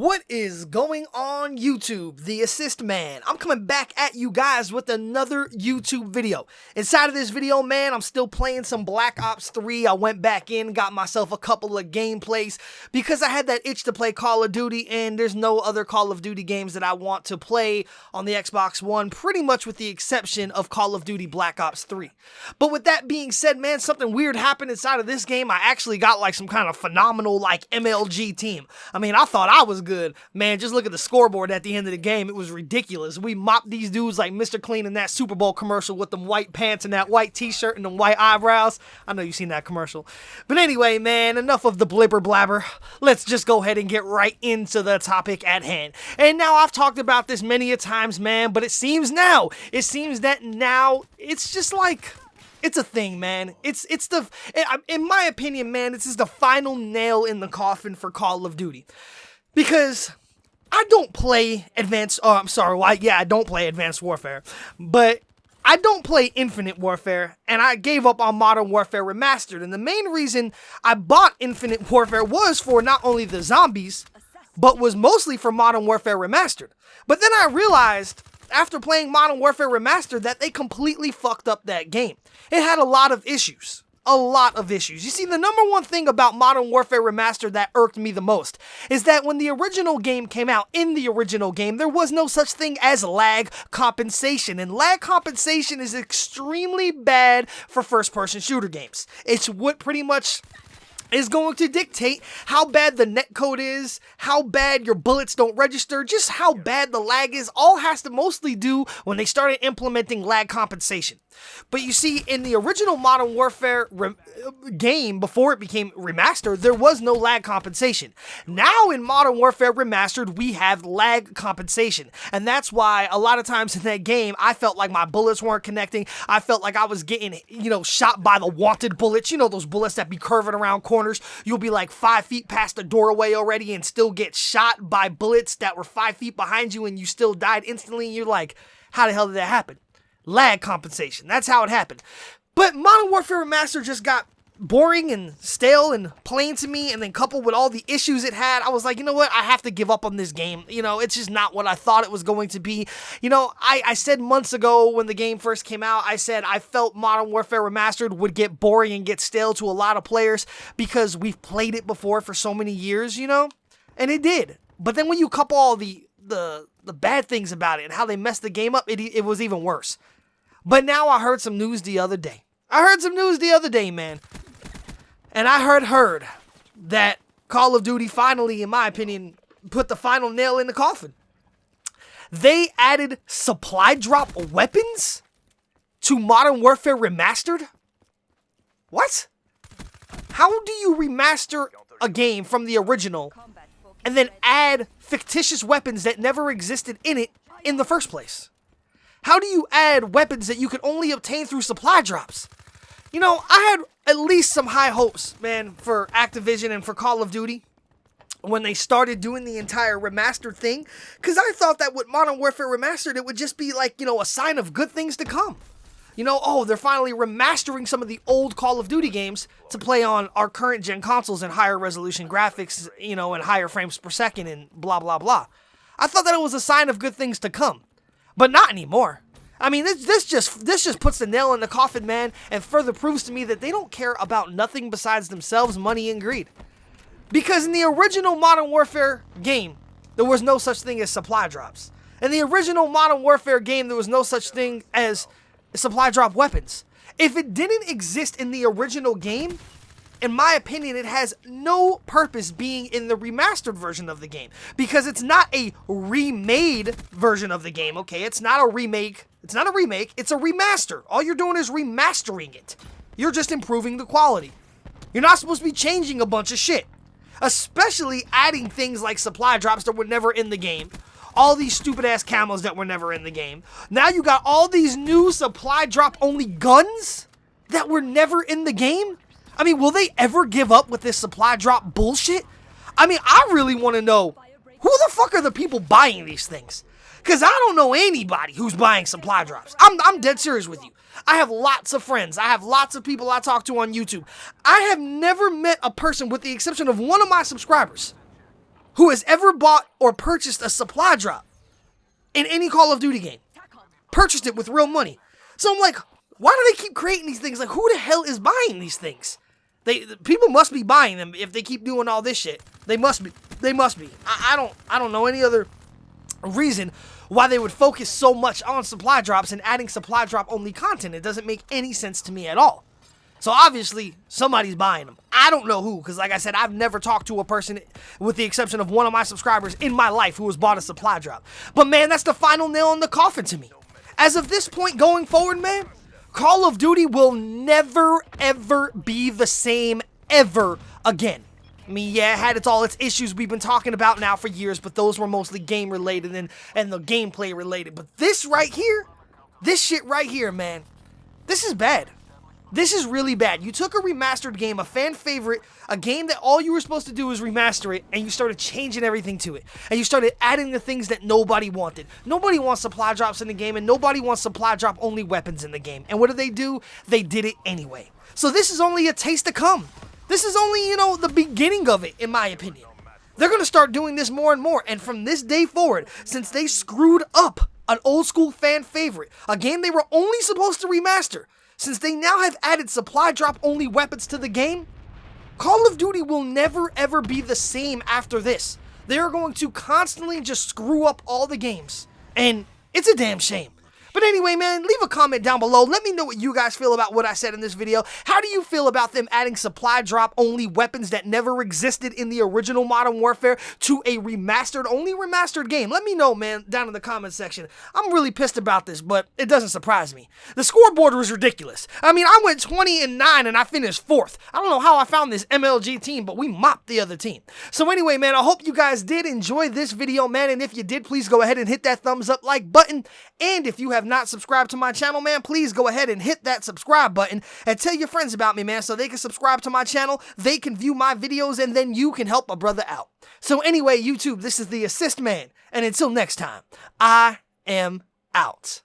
What is going on YouTube? The Assist Man. I'm coming back at you guys with another YouTube video. Inside of this video, man, I'm still playing some Black Ops 3. I went back in, got myself a couple of gameplays because I had that itch to play Call of Duty, and there's no other Call of Duty games that I want to play on the Xbox One, pretty much with the exception of Call of Duty Black Ops 3. But with that being said, man, something weird happened inside of this game. I actually got like some kind of phenomenal like MLG team. I mean, I thought I was good. Man, just look at the scoreboard at the end of the game. It was ridiculous. We mopped these dudes like Mr. Clean in that Super Bowl commercial with them white pants and that white t-shirt and them white eyebrows. I know you've seen that commercial. But anyway, man, enough of the blibber blabber. Let's just go ahead and get right into the topic at hand. And now I've talked about this many a times, man, but it seems that now it's just like... it's a thing, man. In my opinion, man, this is the final nail in the coffin for Call of Duty. Because I don't play I don't play Advanced Warfare, but I don't play Infinite Warfare, and I gave up on Modern Warfare Remastered. And the main reason I bought Infinite Warfare was for not only the zombies, but was mostly for Modern Warfare Remastered. But then I realized, after playing Modern Warfare Remastered, that they completely fucked up that game. It had a lot of issues. You see, the number one thing about Modern Warfare Remastered that irked me the most is that when the original game came out, in the original game, there was no such thing as lag compensation. And lag compensation is extremely bad for first-person shooter games. It's what pretty much is going to dictate how bad the netcode is, how bad your bullets don't register, just how bad the lag is. All has to mostly do when they started implementing lag compensation. But you see, in the original Modern Warfare game, before it became remastered, there was no lag compensation. Now in Modern Warfare Remastered, we have lag compensation. And that's why a lot of times in that game, I felt like my bullets weren't connecting. I felt like I was getting, shot by the wanted bullets. You know, those bullets that be curving around corners. You'll be like 5 feet past the doorway already and still get shot by bullets that were 5 feet behind you and you still died instantly. And you're like, how the hell did that happen? Lag compensation. That's how it happened. But Modern Warfare Remastered just got boring and stale and plain to me, and then coupled with all the issues it had, I was like, you know what? I have to give up on this game. It's just not what I thought it was going to be. I said months ago when the game first came out, I said I felt Modern Warfare Remastered would get boring and get stale to a lot of players because we've played it before for so many years, and it did. But then when you couple all the bad things about it and how they messed the game up, it was even worse. But now I heard some news the other day. Man. And I heard that Call of Duty finally, in my opinion, put the final nail in the coffin. They added supply drop weapons to Modern Warfare Remastered? What? How do you remaster a game from the original and then add fictitious weapons that never existed in it in the first place? How do you add weapons that you could only obtain through supply drops? I had at least some high hopes, man, for Activision and for Call of Duty when they started doing the entire remastered thing, because I thought that with Modern Warfare Remastered, it would just be like, a sign of good things to come. They're finally remastering some of the old Call of Duty games to play on our current gen consoles and higher resolution graphics, and higher frames per second and blah, blah, blah. I thought that it was a sign of good things to come. But not anymore. I mean, this just puts the nail in the coffin, man, and further proves to me that they don't care about nothing besides themselves, money, and greed. Because in the original Modern Warfare game, there was no such thing as supply drops. In the original Modern Warfare game, there was no such thing as supply drop weapons. If it didn't exist in the original game, in my opinion, it has no purpose being in the remastered version of the game. Because it's not a remade version of the game, okay? It's not a remake. It's a remaster. All you're doing is remastering it. You're just improving the quality. You're not supposed to be changing a bunch of shit. Especially adding things like supply drops that were never in the game. All these stupid-ass camos that were never in the game. Now you got all these new supply drop-only guns that were never in the game? I mean, will they ever give up with this supply drop bullshit? I mean, I really want to know, who the fuck are the people buying these things? Because I don't know anybody who's buying supply drops. I'm dead serious with you. I have lots of friends. I have lots of people I talk to on YouTube. I have never met a person, with the exception of one of my subscribers, who has ever bought or purchased a supply drop in any Call of Duty game. Purchased it with real money. So I'm like, why do they keep creating these things? Like, who the hell is buying these things? People must be buying them if they keep doing all this shit. They must be. They must be. I don't know any other reason why they would focus so much on supply drops and adding supply drop only content. It doesn't make any sense to me at all. So obviously somebody's buying them. I don't know who, because like I said, I've never talked to a person, with the exception of one of my subscribers in my life, who has bought a supply drop. But man, that's the final nail in the coffin to me. As of this point going forward, man, Call of Duty will never ever be the same ever again. I mean, yeah, it had all its issues we've been talking about now for years, but those were mostly game related and the gameplay related. But this right here, this shit right here, man, this is bad. This is really bad. You took a remastered game, a fan favorite, a game that all you were supposed to do was remaster it, and you started changing everything to it. And you started adding the things that nobody wanted. Nobody wants supply drops in the game, and nobody wants supply drop only weapons in the game. And what do? They did it anyway. So this is only a taste to come. This is only, the beginning of it, in my opinion. They're going to start doing this more and more. And from this day forward, since they screwed up an old school fan favorite, a game they were only supposed to remaster, since they now have added supply drop only weapons to the game, Call of Duty will never ever be the same after this. They are going to constantly just screw up all the games. And it's a damn shame. But anyway, man, leave a comment down below. Let me know what you guys feel about what I said in this video. How do you feel about them adding supply drop only weapons that never existed in the original Modern Warfare to a only remastered game? Let me know, man, down in the comment section. I'm really pissed about this, but it doesn't surprise me. The scoreboard was ridiculous. I mean, I went 20-9 and I finished 4th. I don't know how I found this MLG team, but we mopped the other team. So anyway, man, I hope you guys did enjoy this video, man, and if you did, please go ahead and hit that thumbs up like button. And if you have not subscribed to my channel, man, please go ahead and hit that subscribe button and tell your friends about me, man, so they can subscribe to my channel, they can view my videos, and then you can help a brother out. So anyway, YouTube, this is the Assist Man, and until next time, I am out.